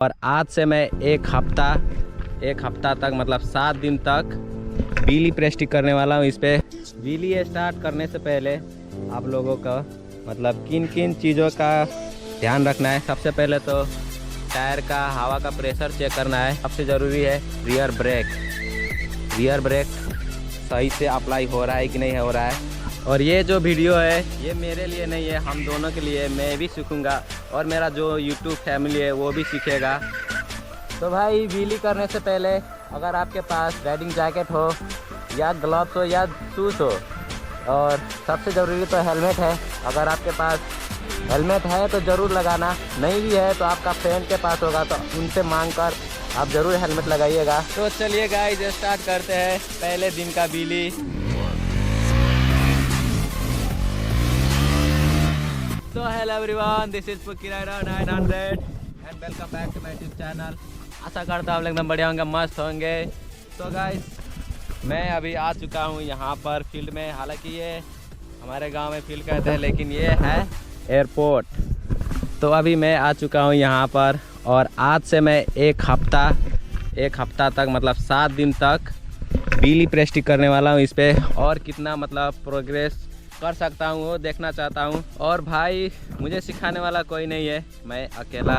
और आज से मैं एक हफ्ता तक मतलब 7 दिन तक व्हीली प्रेस्टिक करने वाला हूँ। इस पे व्हीली स्टार्ट करने से पहले आप लोगों का मतलब किन किन चीज़ों का ध्यान रखना है। सबसे पहले तो टायर का हवा का प्रेशर चेक करना है। सबसे ज़रूरी है रियर ब्रेक सही से अप्लाई हो रहा है कि नहीं हो रहा है। और ये जो वीडियो है ये मेरे लिए नहीं है, हम दोनों के लिए। मैं भी सीखूँगा और मेरा जो YouTube फैमिली है वो भी सीखेगा। तो भाई व्हीली करने से पहले अगर आपके पास राइडिंग जैकेट हो या ग्लव्स हो या शूज़ हो, और सबसे ज़रूरी तो हेलमेट है। अगर आपके पास हेलमेट है तो ज़रूर लगाना, नहीं भी है तो आपका फ्रेंड के पास होगा तो उनसे मांग कर आप ज़रूर हेलमेट लगाइएगा। तो चलिए गाइस स्टार्ट करते हैं पहले दिन का व्हीली। तो hello everyone, this is Puki rider 900 and welcome back to my YouTube channel. आशा करता हूँ आप एकदम बढ़िया होंगे, मस्त होंगे। तो गाइस मैं अभी आ चुका हूँ यहाँ पर फील्ड में। हालांकि ये हमारे गांव में फील्ड कहते हैं लेकिन ये है एयरपोर्ट। तो अभी मैं आ चुका हूँ यहाँ पर और आज से मैं एक हफ्ता तक मतलब 7 दिन तक व्हीली प्रेस्टिक करने वाला हूँ इस पर। और कितना मतलब प्रोग्रेस कर सकता हूँ वो देखना चाहता हूँ। और भाई मुझे सिखाने वाला कोई नहीं है, मैं अकेला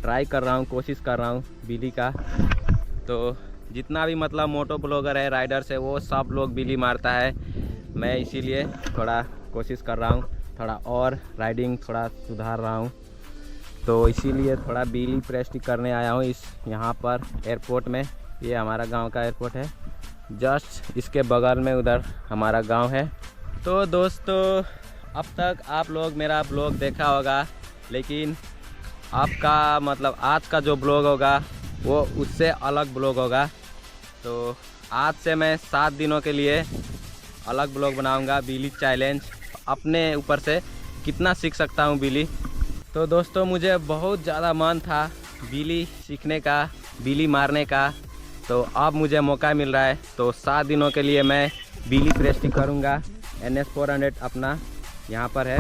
ट्राई कर रहा हूँ, कोशिश कर रहा हूँ व्हीली का। तो जितना भी मतलब मोटो ब्लॉगर है, राइडर्स है, वो सब लोग व्हीली मारता है। मैं इसीलिए थोड़ा कोशिश कर रहा हूँ, थोड़ा और राइडिंग थोड़ा सुधार रहा हूँ। तो इसीलिए थोड़ा व्हीली प्रेस्टिक करने आया हूँ इस यहाँ पर एयरपोर्ट में। ये हमारा गांव का एयरपोर्ट है, जस्ट इसके बगल में उधर हमारा गांव है। तो दोस्तों अब तक आप लोग मेरा ब्लॉग देखा होगा, लेकिन आपका मतलब आज का जो ब्लॉग होगा वो उससे अलग ब्लॉग होगा। तो आज से मैं 7 दिनों के लिए अलग ब्लॉग बनाऊंगा, व्हीली चैलेंज, अपने ऊपर से कितना सीख सकता हूं व्हीली। तो दोस्तों मुझे बहुत ज़्यादा मन था व्हीली सीखने का, व्हीली मारने का। तो अब मुझे मौका मिल रहा है। तो 7 दिनों के लिए मैं व्हीली प्रेस्टिक करूँगा। NS 400 अपना यहाँ पर है।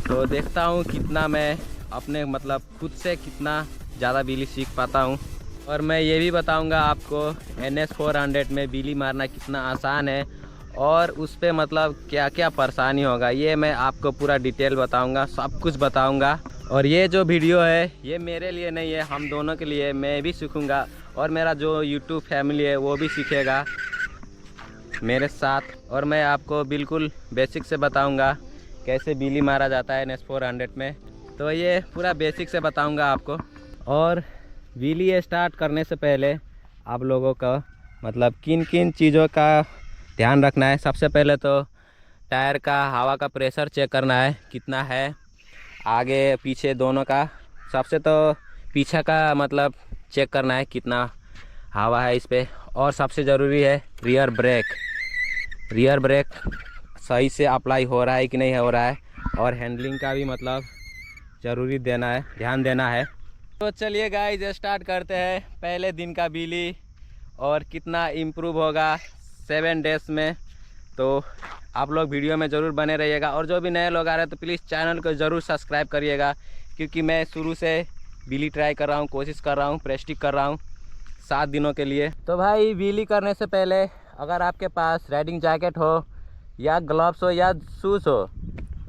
तो देखता हूँ कितना मैं अपने मतलब खुद से कितना ज़्यादा व्हीली सीख पाता हूँ। और मैं ये भी बताऊँगा आपको NS 400 में व्हीली मारना कितना आसान है और उस पर मतलब क्या क्या परेशानी होगा, ये मैं आपको पूरा डिटेल बताऊँगा, सब कुछ बताऊँगा। और ये जो वीडियो है ये मेरे लिए नहीं है, हम दोनों के लिए। मैं भी सीखूँगा और मेरा जो YouTube फैमिली है वो भी सीखेगा मेरे साथ। और मैं आपको बिल्कुल बेसिक से बताऊंगा कैसे व्हीली मारा जाता है NS 400 में। तो ये पूरा बेसिक से बताऊंगा आपको। और व्हीली स्टार्ट करने से पहले आप लोगों का मतलब किन किन चीज़ों का ध्यान रखना है। सबसे पहले तो टायर का हवा का प्रेशर चेक करना है कितना है, आगे पीछे दोनों का। सबसे तो पीछे का मतलब चेक करना है कितना हवा है इस पर। और सबसे ज़रूरी है रियर ब्रेक सही से अप्लाई हो रहा है कि नहीं हो रहा है। और हैंडलिंग का भी मतलब ज़रूरी देना है, ध्यान देना है। तो चलिए गाइस स्टार्ट करते हैं पहले दिन का व्हीली और कितना इम्प्रूव होगा 7 डेज़ में। तो आप लोग वीडियो में ज़रूर बने रहिएगा। और जो भी नए लोग आ रहे हैं तो प्लीज़ चैनल को ज़रूर सब्सक्राइब करिएगा, क्योंकि मैं शुरू से व्हीली ट्राई कर रहा हूँ, कोशिश कर रहा हूँ, प्रेस्टिक कर रहा हूँ 7 दिनों के लिए। तो भाई व्हीली करने से पहले अगर आपके पास राइडिंग जैकेट हो या ग्लव्स हो या शूज़ हो,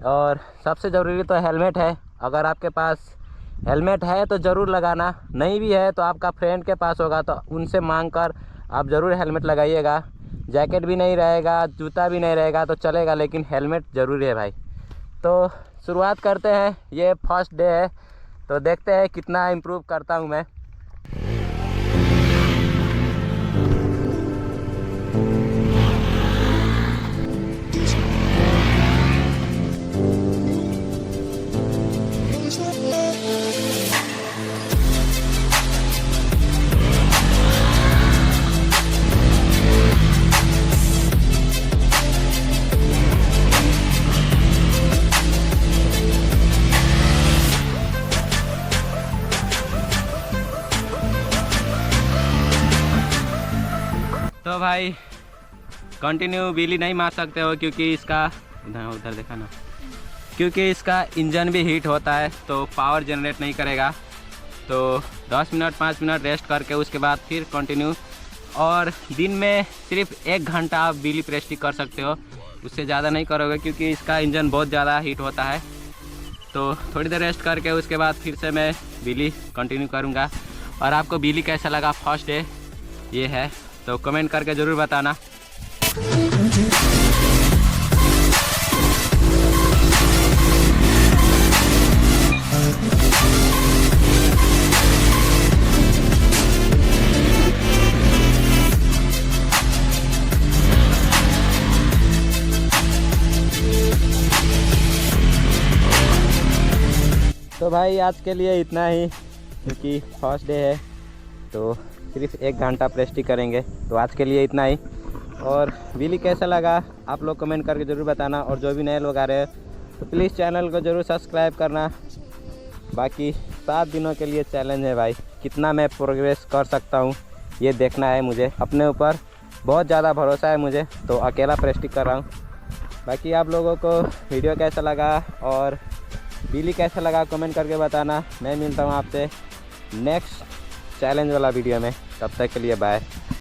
और सबसे ज़रूरी तो हेलमेट है। अगर आपके पास हेलमेट है तो ज़रूर लगाना, नहीं भी है तो आपका फ्रेंड के पास होगा तो उनसे मांग कर आप ज़रूर हेलमेट लगाइएगा। जैकेट भी नहीं रहेगा, जूता भी नहीं रहेगा तो चलेगा, लेकिन हेलमेट ज़रूरी है भाई। तो शुरुआत करते हैं, ये फर्स्ट डे है तो देखते हैं कितना इम्प्रूव करता हूँ मैं। तो भाई कंटिन्यू व्हीली नहीं मार सकते हो क्योंकि इसका उधर देखा ना, क्योंकि इसका इंजन भी हीट होता है तो पावर जनरेट नहीं करेगा। तो 10 मिनट 5 मिनट रेस्ट करके उसके बाद फिर कंटिन्यू। और दिन में सिर्फ 1 घंटा आप बिजली प्रेस्टी कर सकते हो, उससे ज़्यादा नहीं करोगे क्योंकि इसका इंजन बहुत ज़्यादा हीट होता है। तो थोड़ी देर रेस्ट करके उसके बाद फिर से मैं बिजली कंटिन्यू करूँगा। और आपको बिजली कैसा लगा फर्स्ट डे ये है, तो कमेंट करके ज़रूर बताना। तो भाई आज के लिए इतना ही, क्योंकि फर्स्ट डे है तो सिर्फ 1 घंटा प्रेस्टी करेंगे। तो आज के लिए इतना ही। और बिजली कैसा लगा आप लोग कमेंट करके ज़रूर बताना। और जो भी नए लोग आ रहे हैं तो प्लीज़ चैनल को ज़रूर सब्सक्राइब करना। बाकी 7 दिनों के लिए चैलेंज है भाई, कितना मैं प्रोग्रेस कर सकता हूँ ये देखना है मुझे। अपने ऊपर बहुत ज़्यादा भरोसा है मुझे, तो अकेला प्रेस्टी कर रहा हूँ। बाकी आप लोगों को वीडियो कैसा लगा और बिजली कैसा लगा कमेंट करके बताना। मैं मिलता हूँ आपसे नेक्स्ट चैलेंज वाला वीडियो में, तब तक के लिए बाय।